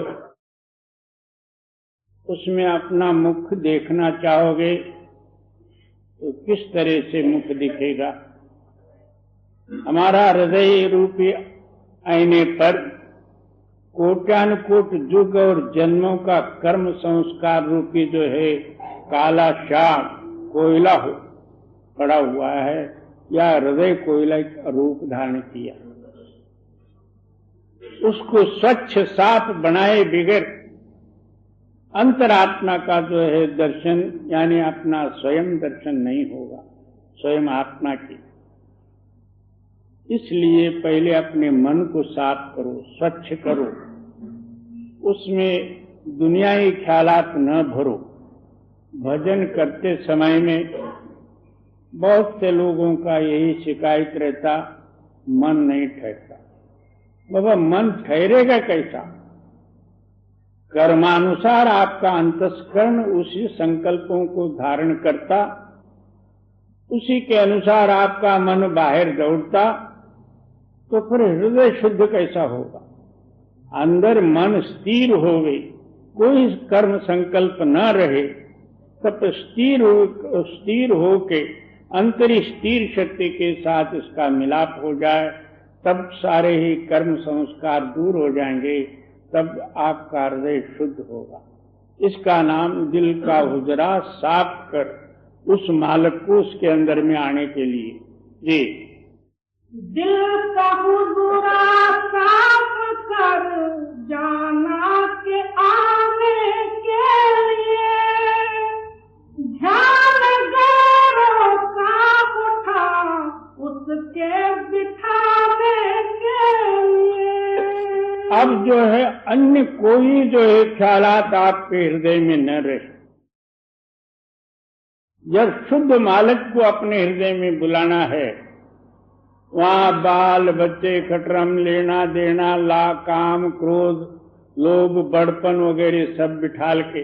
उसमें अपना मुख देखना चाहोगे तो किस तरह से मुख दिखेगा। हमारा हृदय रूपी आईने पर कोट्यानुकोट युग और जन्मों का कर्म संस्कार रूपी जो है काला शाम कोयला हो पड़ा हुआ है, या हृदय कोयला का रूप धारण किया। उसको स्वच्छ साफ बनाए बिगड़ अंतरात्मा का जो है दर्शन, यानी अपना स्वयं दर्शन नहीं होगा, स्वयं आत्मा की। इसलिए पहले अपने मन को साफ करो, स्वच्छ करो, उसमें दुनियावी ख्यालात न भरो। भजन करते समय में बहुत से लोगों का यही शिकायत रहता, मन नहीं ठहरता। बाबा मन ठहरेगा कैसा? कर्मानुसार आपका अंतस्करण उसी संकल्पों को धारण करता, उसी के अनुसार आपका मन बाहर दौड़ता, तो फिर हृदय शुद्ध कैसा होगा? अंदर मन स्थिर हो गई, कोई कर्म संकल्प न रहे, तब स्थिर होके अंतरी स्थिर शक्ति के साथ इसका मिलाप हो जाए, तब सारे ही कर्म संस्कार दूर हो जाएंगे, तब आपका हृदय शुद्ध होगा। इसका नाम दिल का हुजरा साफ कर उस मालक को उसके अंदर में आने के लिए। जी, दिल का हुजूरा साफ कर जाना के आने के लिए, ध्यान गैरों का उठा उसके बिठाने के लिए। अब जो है अन्य कोई जो है ख्यालात आपके हृदय में न रहे। जब शुद्ध मालिक को अपने हृदय में बुलाना है, वहां बाल बच्चे खटरम लेना देना ला काम क्रोध लोभ बड़पन वगैरह सब बिठाल के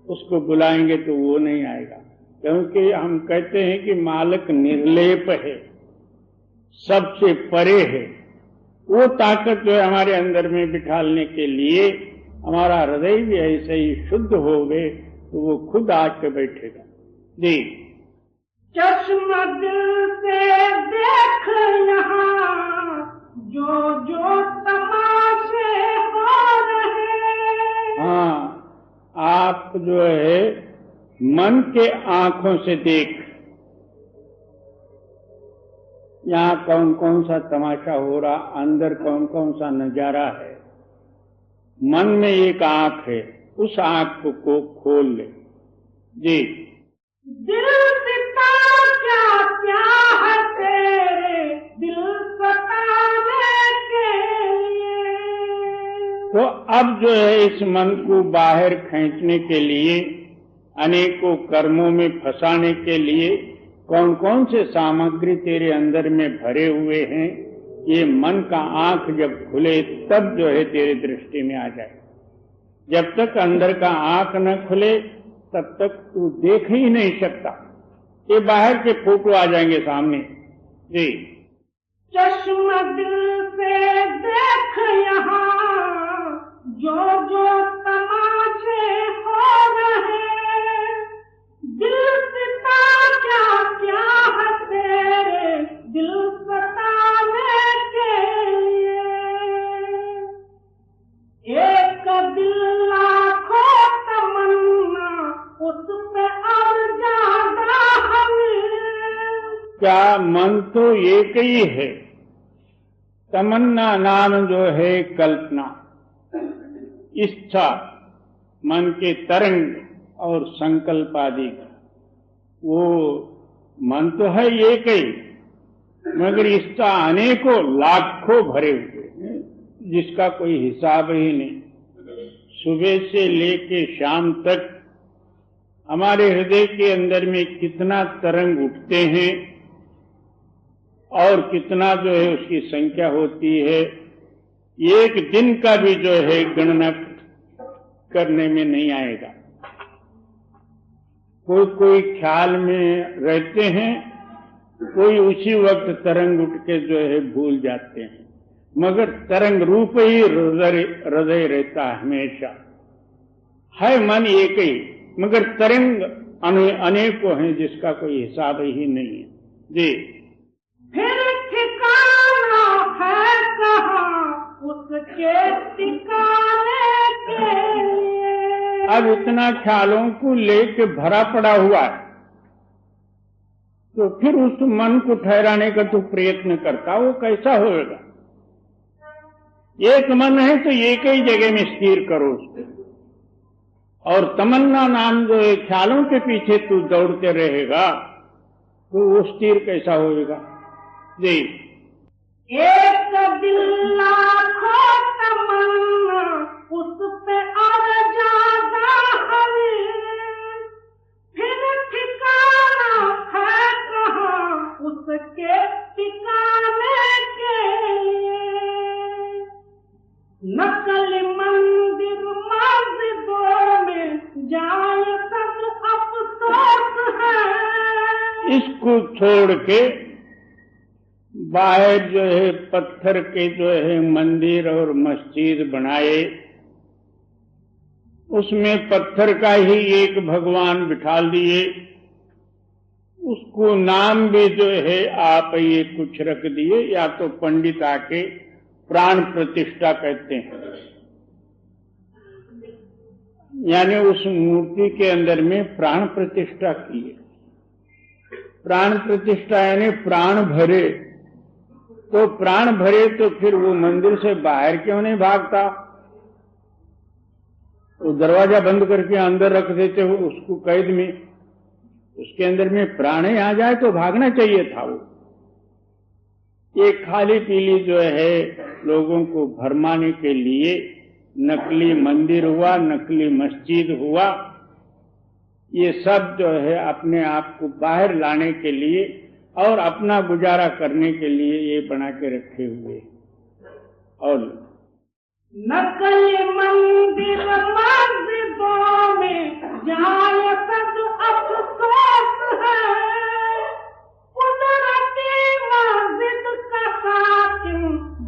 उसको बुलाएंगे तो वो नहीं आएगा। क्योंकि हम कहते हैं कि मालिक निर्लेप है, सबसे परे है। वो ताकत जो है हमारे अंदर में बिठालने के लिए हमारा हृदय भी ऐसे ही शुद्ध हो गए तो वो खुद आके बैठेगा। जी, चश्मा दिल से देख यहाँ जो जो तमाशे हो रहे। हाँ, आप जो है मन के आंखों से देख, यहाँ कौन कौन सा तमाशा हो रहा, अंदर कौन कौन सा नजारा है। मन में एक आंख है, उस आंख को खोल ले। जी, दिल पिता क्या क्या है तेरे दिल सताने के लिए। तो अब जो है इस मन को बाहर खींचने के लिए, अनेकों कर्मों में फंसाने के लिए कौन कौन से सामग्री तेरे अंदर में भरे हुए हैं, ये मन का आंख जब खुले तब जो है तेरी दृष्टि में आ जाए। जब तक अंदर का आंख न खुले तब तक तू देख ही नहीं सकता। ये बाहर के फोटो आ जाएंगे सामने जी। चश्मा दिल से देख यहाँ जो जो तमाशे हो रहे, दिल पिता क्या क्या है तेरे दिल सताने के लिए। एक दिल लाखों तमन्ना उस पे और ज्यादा हमें। क्या मन तो एक ही है, तमन्ना नाम जो है कल्पना, इच्छा मन के तरंग और संकल्प आदि का, वो मन तो है एक ही, मगर इसका अनेकों लाखों भरे हुए हैं, जिसका कोई हिसाब ही नहीं। सुबह से लेके शाम तक हमारे हृदय के अंदर में कितना तरंग उठते हैं और कितना जो है उसकी संख्या होती है, एक दिन का भी जो है गणना करने में नहीं आएगा। कोई कोई ख्याल में रहते हैं, कोई उसी वक्त तरंग उठ के जो है भूल जाते हैं, मगर तरंग रूप ही हृदय रहता है हमेशा। है मन एक ही, मगर तरंग अनेकों हैं, जिसका कोई हिसाब ही नहीं है जी। फिर ठिकाना है कहाँ उसके ठिकाने के लिए। अब इतना ख्यालों को लेके भरा पड़ा हुआ है, तो फिर उस मन को ठहराने का तो प्रयत्न करता, वो कैसा होगा? एक मन है तो एक ही जगह में स्थिर करो उसको, और तमन्ना नाम जो है ख्यालों के पीछे तू दौड़ते रहेगा तो वो स्थिर कैसा होएगा जी। एक दिल लाखों तमन्ना उस पे और ज्यादा हमें, फिर ठिकाना है कहाँ उसके ठिकाने के लिए। नकल मंदिर मस्जिदों में जाए सब अफसोस है। इसको छोड़ के बाहर जो है पत्थर के जो है मंदिर और मस्जिद बनाए, उसमें पत्थर का ही एक भगवान बिठा दिए, उसको नाम भी जो है आप ये कुछ रख दिए, या तो पंडित आके प्राण प्रतिष्ठा कहते हैं, यानी उस मूर्ति के अंदर में प्राण प्रतिष्ठा की है। प्राण प्रतिष्ठा यानी प्राण भरे, तो प्राण भरे तो फिर वो मंदिर से बाहर क्यों नहीं भागता? वो दरवाजा बंद करके अंदर रख देते हो उसको कैद में, उसके अंदर में प्राण ही आ जाए तो भागना चाहिए था। वो ये खाली पीली जो है लोगों को भरमाने के लिए नकली मंदिर हुआ, नकली मस्जिद हुआ, ये सब जो है अपने आप को बाहर लाने के लिए और अपना गुजारा करने के लिए ये बना के रखे हुए। और नकली मंदिर मस्जिदों में जाए सब अफसोस है, कुदरती मस्जिद का साकिन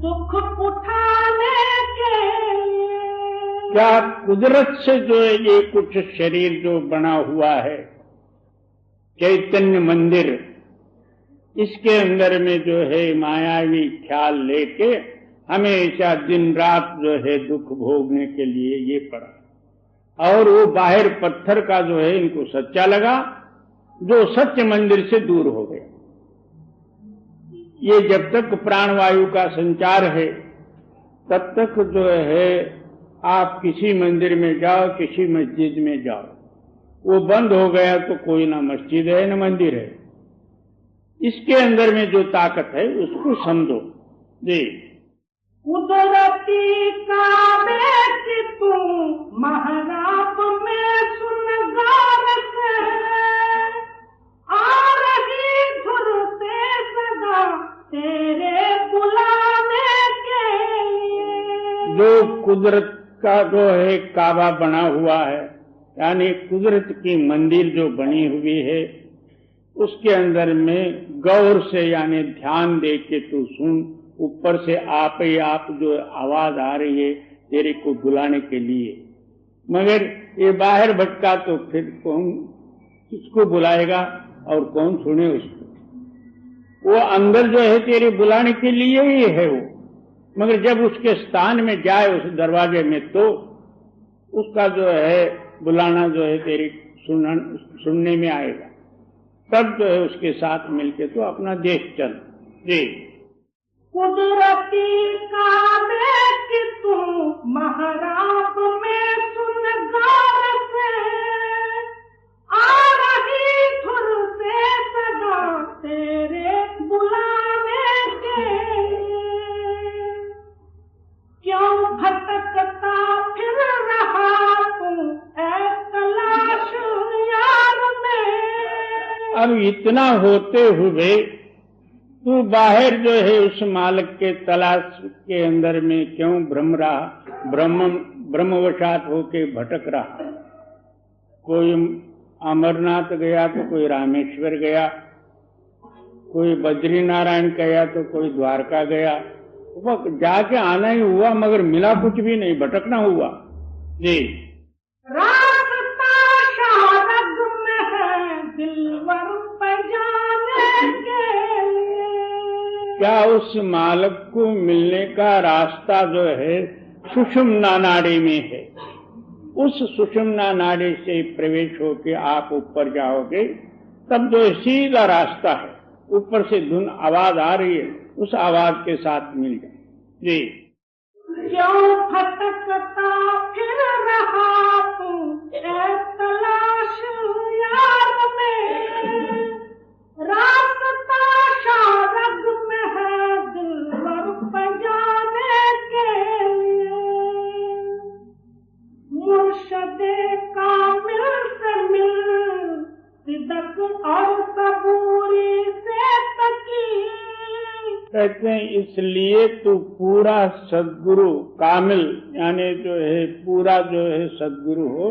दुख उठाने के लिए। क्या कुदरत से जो है ये कुछ शरीर जो बना हुआ है चैतन्य मंदिर, इसके अंदर में जो है मायावी ख्याल लेके हमेशा दिन रात जो है दुख भोगने के लिए ये पड़ा, और वो बाहर पत्थर का जो है इनको सच्चा लगा, जो सत्य मंदिर से दूर हो गया। ये जब तक प्राणवायु का संचार है तब तक जो है आप किसी मंदिर में जाओ, किसी मस्जिद में जाओ, वो बंद हो गया तो कोई ना मस्जिद है न मंदिर है। इसके अंदर में जो ताकत है उसको समझो जी। कुदरती काबे की तू महराब में सुनगार से आ रही धुर से सदा तेरे बुलाने के लिए। जो कुदरत का जो है काबा बना हुआ है, यानी कुदरत की मंदिर जो बनी हुई है, उसके अंदर में गौर से यानी ध्यान दे के तू सुन। ऊपर से आप ही आप जो आवाज आ रही है तेरे को बुलाने के लिए, मगर ये बाहर भटका तो फिर कौन किसको बुलाएगा और कौन सुने उसको। वो अंदर जो है तेरे बुलाने के लिए ही है वो, मगर जब उसके स्थान में जाए उस दरवाजे में तो उसका जो है बुलाना जो है तेरी सुनने में आएगा, तब जो है उसके साथ मिलके तो अपना देश चल जी। कुदरती काबे की तू महराब में सुनगार से आ रही धुर से सदा तेरे बुलाने के लिए। क्यों भटकता फिर रहा तू ऐ तलाश यार में। अब इतना होते हुए तू बाहर जो है उस मालिक के तलाश के अंदर में क्यों ब्रह्मवशात होके भटक रहा। कोई अमरनाथ गया तो कोई रामेश्वर गया, कोई बद्री नारायण गया तो कोई द्वारका गया। वो जाके आना ही हुआ मगर मिला कुछ भी नहीं, भटकना हुआ जी। रास्ता शारद में है दिलवर पजाने के लिए। क्या उस मालिक को मिलने का रास्ता जो है सुषुम्ना नाड़ी में है। उस सुषुम्ना नाड़ी से प्रवेश होके आप ऊपर जाओगे तब जो सीधा रास्ता है, ऊपर से धुन आवाज आ रही है, उस आवाज के साथ मिल जाए जी। क्यों भटकता फिर रहा तू ऐ तलाश यार में। रास्ता शारद में है दिलवर पजाने के लिए। मुर्शदे कामिल से मिल सिदक और सबूरी से तकी। कहते हैं इसलिए तू पूरा सद्गुरु कामिल यानी जो है पूरा जो है सद्गुरु हो,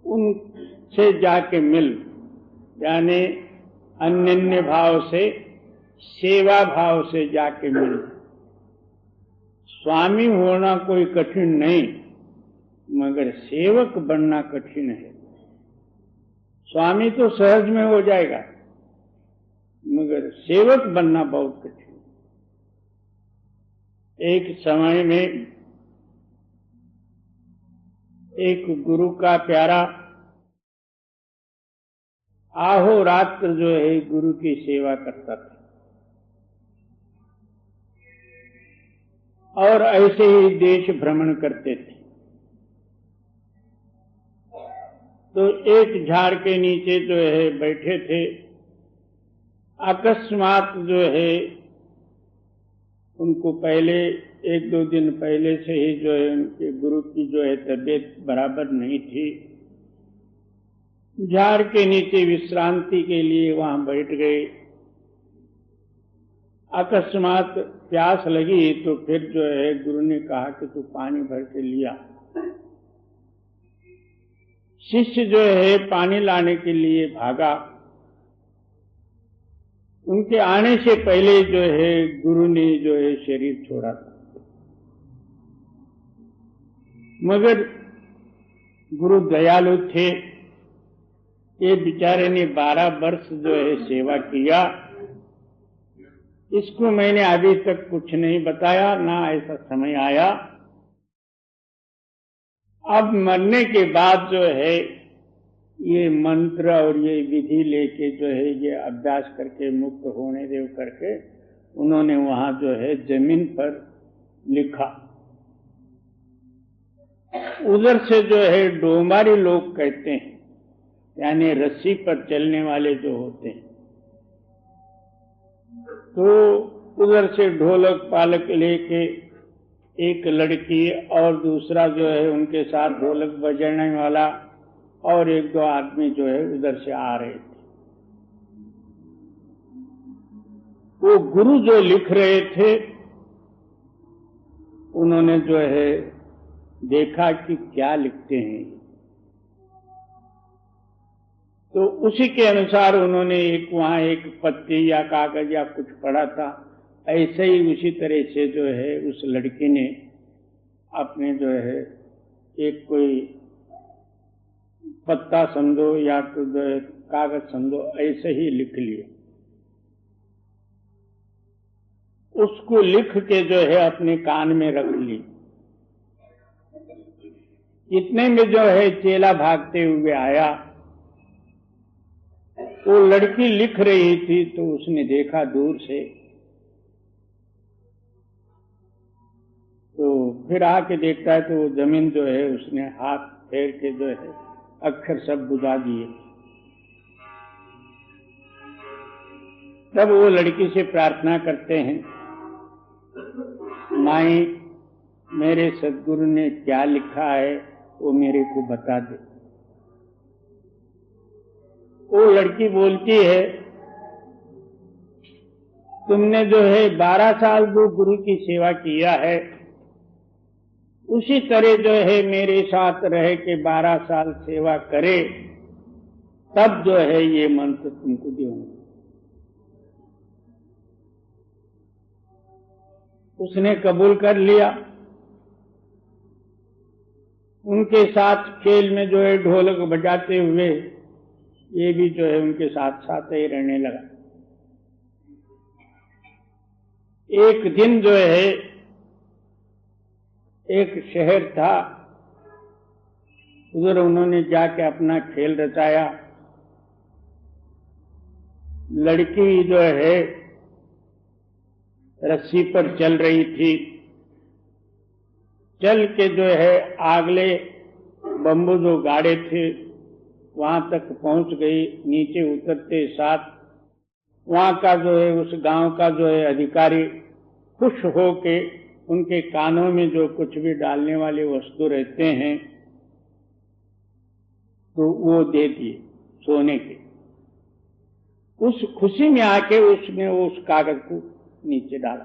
उनसे जाके मिल, यानी अन्य भाव से सेवा भाव से जाके मिल। स्वामी होना कोई कठिन नहीं, मगर सेवक बनना कठिन है। स्वामी तो सहज में हो जाएगा, मगर सेवक बनना बहुत कठिन। एक समय में एक गुरु का प्यारा आहोरात्र जो है गुरु की सेवा करता था, और ऐसे ही देश भ्रमण करते थे। तो एक झाड़ के नीचे जो है बैठे थे, अकस्मात जो है उनको पहले 1-2 दिन पहले से ही जो है उनके गुरु की जो है तबीयत बराबर नहीं थी। झाड़ के नीचे विश्रांति के लिए वहां बैठ गए। अकस्मात प्यास लगी तो फिर जो है गुरु ने कहा कि तू पानी भर के लिया। शिष्य जो है पानी लाने के लिए भागा। उनके आने से पहले जो है गुरु ने जो है शरीर छोड़ा था, मगर गुरु दयालु थे। ये बेचारे ने 12 वर्ष जो है सेवा किया। इसको मैंने अभी तक कुछ नहीं बताया, ना ऐसा समय आया। अब मरने के बाद जो है ये मंत्र और ये विधि लेके जो है ये अभ्यास करके मुक्त होने देव करके उन्होंने वहां जो है जमीन पर लिखा। उधर से जो है डोमारी लोग कहते हैं, यानी रस्सी पर चलने वाले जो होते हैं, तो उधर से ढोलक पालक लेके एक लड़की और दूसरा जो है उनके साथ ढोलक बजाने वाला और एक दो आदमी जो है उधर से आ रहे थे। वो गुरु जो लिख रहे थे, उन्होंने जो है देखा कि क्या लिखते हैं, तो उसी के अनुसार उन्होंने वहां एक पत्ती या कागज या कुछ पढ़ा था। ऐसे ही उसी तरह से जो है उस लड़की ने अपने जो है एक कोई पत्ता समझो या तो जो है कागज समझो, ऐसे ही लिख लिया। उसको लिख के जो है अपने कान में रख ली। इतने में जो है चेला भागते हुए आया। वो लड़की लिख रही थी तो उसने देखा दूर से, तो फिर आके देखता है तो वो जमीन जो है उसने हाथ फेर के जो है अक्षर सब बुझा दिए। तब वो लड़की से प्रार्थना करते हैं, माई मेरे सद्गुरु ने क्या लिखा है वो मेरे को बता दे। वो लड़की बोलती है, तुमने जो है 12 साल जो गुरु की सेवा किया है, उसी तरह जो है मेरे साथ रह के 12 साल सेवा करे, तब जो है ये मंत्र तुमको दूंगा। उसने कबूल कर लिया। उनके साथ खेल में जो है ढोलक बजाते हुए ये भी जो है उनके साथ साथ ही रहने लगा। एक दिन जो है एक शहर था, उधर उन्होंने जाके अपना खेल रचाया। लड़की जो है रस्सी पर चल रही थी, चल के जो है आगले बम्बू जो गाड़े थे वहां तक पहुंच गई। नीचे उतरते साथ वहां का जो है उस गांव का जो है अधिकारी खुश हो के उनके कानों में जो कुछ भी डालने वाले वस्तु रहते हैं तो वो दे दिए सोने के। उस खुशी में आके उसने उस कागज को नीचे डाला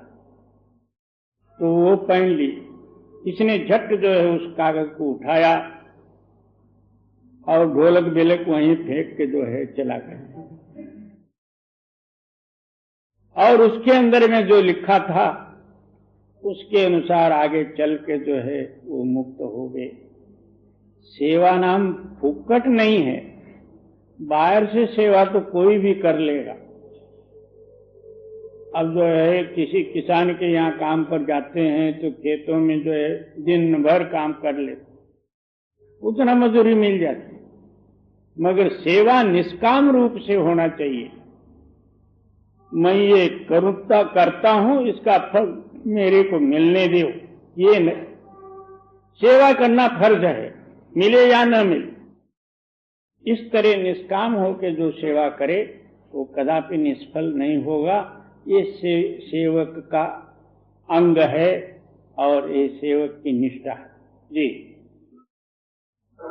तो वो पहन ली। इसने झट जो है उस कागज को उठाया और ढोलक बेलक वहीं फेंक के जो है चला गया। और उसके अंदर में जो लिखा था उसके अनुसार आगे चल के जो है वो मुक्त हो गए। सेवा नाम फुकट नहीं है, बाहर से सेवा तो कोई भी कर लेगा। अब जो है किसी किसान के यहाँ काम पर जाते हैं तो खेतों में जो है दिन भर काम कर लेते, उतना मजदूरी मिल जाती, मगर सेवा निष्काम रूप से होना चाहिए। मैं ये करता हूं, इसका फल मेरे को मिलने दो, ये नहीं। सेवा करना फर्ज है, मिले या न मिले। इस तरह निष्काम होकर जो सेवा करे वो कदापि निष्फल नहीं होगा। ये सेवक का अंग है और ये सेवक की निष्ठा है। जी,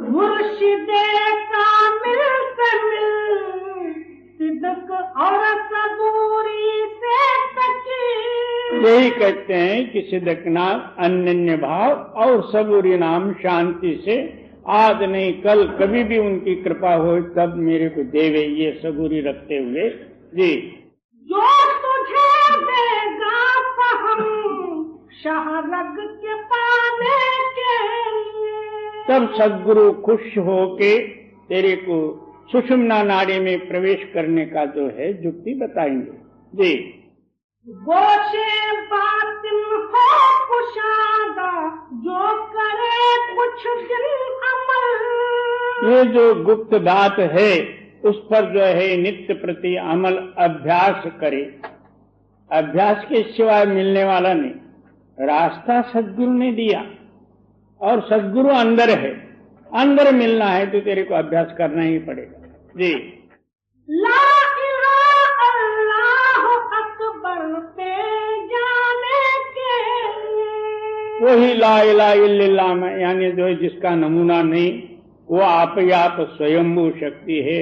मुर्शिदे कामिल से मिल, सिद्क और सबूरी से तकी। यही कहते हैं कि सिद्क नाम अनन्य भाव और सबूरी नाम शांति से, आज नहीं कल कभी भी उनकी कृपा हो तब मेरे को देवे, ये सबूरी रखते हुए। जी, जो तुझे देगा फहम शाहरग के पाने के लिए, तब सद्गुरु खुश होके तेरे को सुषुम्ना नाड़ी में प्रवेश करने का जो है युक्ति बताएंगे। जी, गोशे बातिन हो कुशादा, जो करे कुछ दिन अमल। ये जो गुप्त बात है उस पर जो है नित्य प्रति अमल अभ्यास करे। अभ्यास के सिवाय मिलने वाला नहीं। रास्ता सद्गुरु ने दिया और सद्गुरु अंदर है। अंदर मिलना है तो तेरे को अभ्यास करना ही पड़ेगा। जी। ला इलाहा अल्लाह अकबर पे जाने के वही ला इलाहा इल्लल्लाह में यानी जो है जिसका नमूना नहीं, वो आप ही आप स्वयंभू शक्ति है,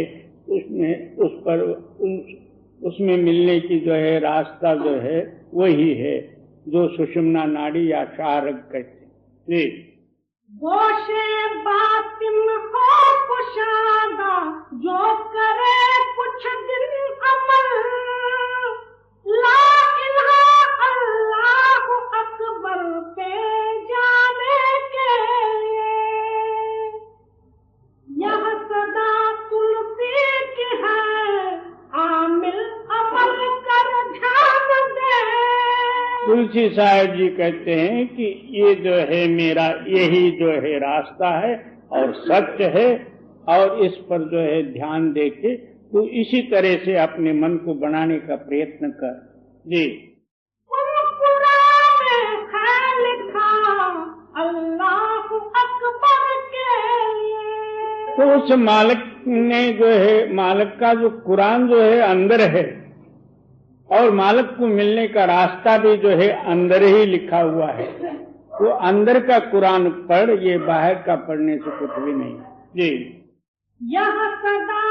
उसमें मिलने की जो है रास्ता जो है वही है जो सुषुम्ना नाड़ी या शाहरग कहते हैं। गोशे बातिन हो कुशादा जो करे कुछ दिन अमल, ला इलाहा अल्लाह अकबर पे जाने के यह सदा तुलसी की है, आमिल अमल कर ध्यान दे। तुलसी साहब जी कहते हैं कि ये जो है मेरा यही जो है रास्ता है और सत्य है, और इस पर जो है ध्यान देके तो इसी तरह से अपने मन को बनाने का प्रयत्न कर। जी। कुरान में है लिखा अल्लाह अकबर के लिए, तो उस मालिक ने जो है, मालिक का जो कुरान जो है अंदर है, और मालिक को मिलने का रास्ता भी जो है अंदर ही लिखा हुआ है। तो अंदर का कुरान पढ़, ये बाहर का पढ़ने से कुछ भी नहीं। जी। यह सदा